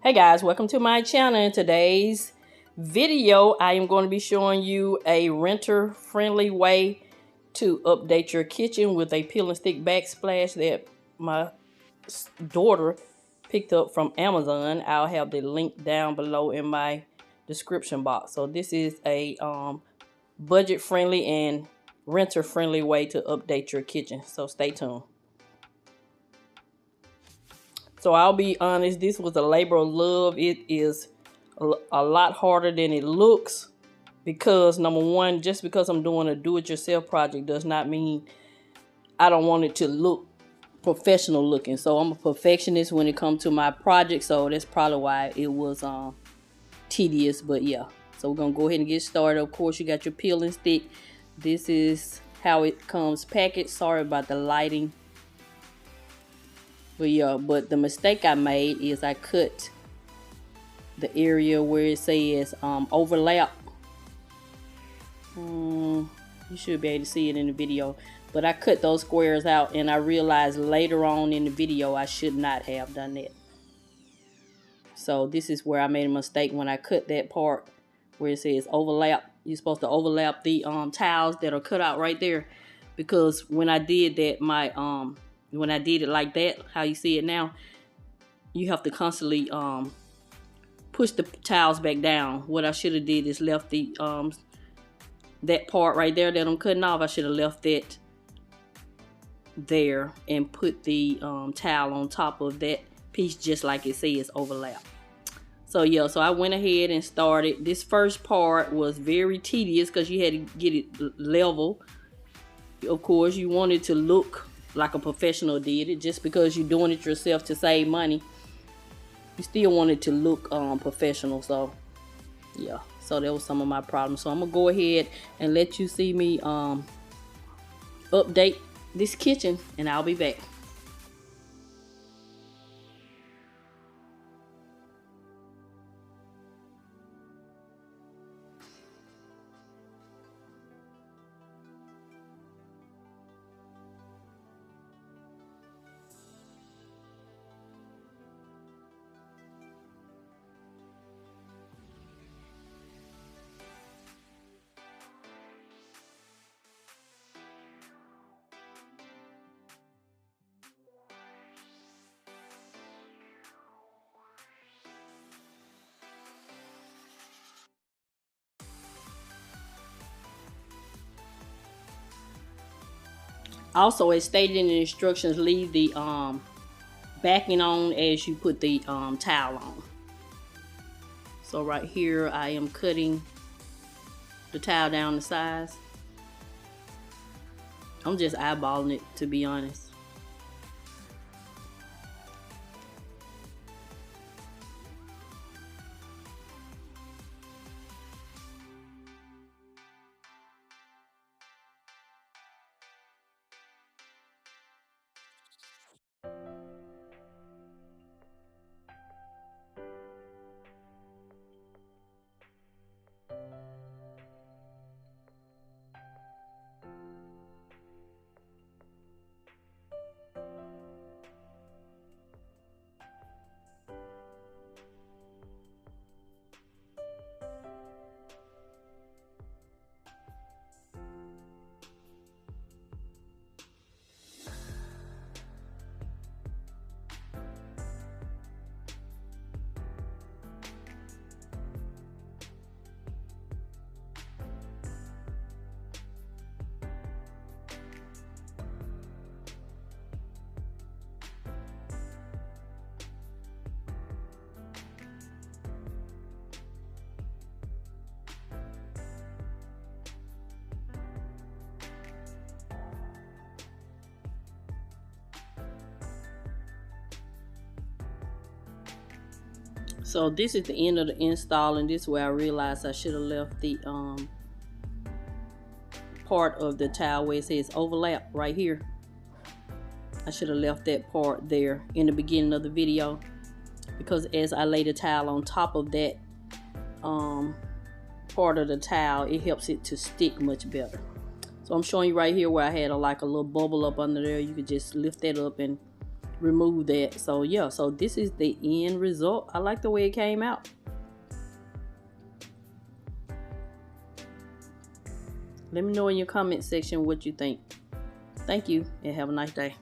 Hey guys, welcome to my channel. In today's video, I am going to be showing you a renter friendly way to update your kitchen with a peel and stick backsplash that my daughter picked up from Amazon. I'll have the link down below in my description box. So this is a budget friendly and renter friendly way to update your kitchen. So stay tuned. So I'll be honest, this was a labor of love. It is a lot harder than it looks because, number one, just because I'm doing a do-it-yourself project does not mean I don't want it to look professional looking. So I'm a perfectionist when it comes to my project, so that's probably why it was tedious, but yeah. So we're gonna go ahead and get started. Of course, you got your peel and stick. This is how it comes packaged. Sorry about the lighting. But yeah, but the mistake I made is I cut the area where it says overlap. You should be able to see it in the video. But I cut those squares out and I realized later on in the video I should not have done that. So this is where I made a mistake when I cut that part where it says overlap. You're supposed to overlap the tiles that are cut out right there. Because when I did that, when I did it like that, how you see it now, you have to constantly push the tiles back down. What I should have did is left the that part right there that I'm cutting off. I should have left that there and put the towel on top of that piece just like it says overlap. So yeah, so I went ahead and started. This first part was very tedious because you had to get it level. Of course, you wanted to look like a professional did it. Just because you're doing it yourself to save money, you still want it to look professional. So yeah, so that was some of my problems. So I'm gonna go ahead and let you see me update this kitchen and I'll be back. Also, as stated in the instructions, leave the backing on as you put the towel on. So right here, I am cutting the towel down to size. I'm just eyeballing it, to be honest. So this is the end of the install, and this is where I realized I should have left the part of the towel where it says overlap right here. I should have left that part there in the beginning of the video, because as I lay the towel on top of that part of the towel, it helps it to stick much better. So I'm showing you right here where I had like a little bubble up under there. You could just lift that up and remove that. So yeah, so this is the end result. I like the way it came out. Let me know in your comment section what you think. Thank you and have a nice day.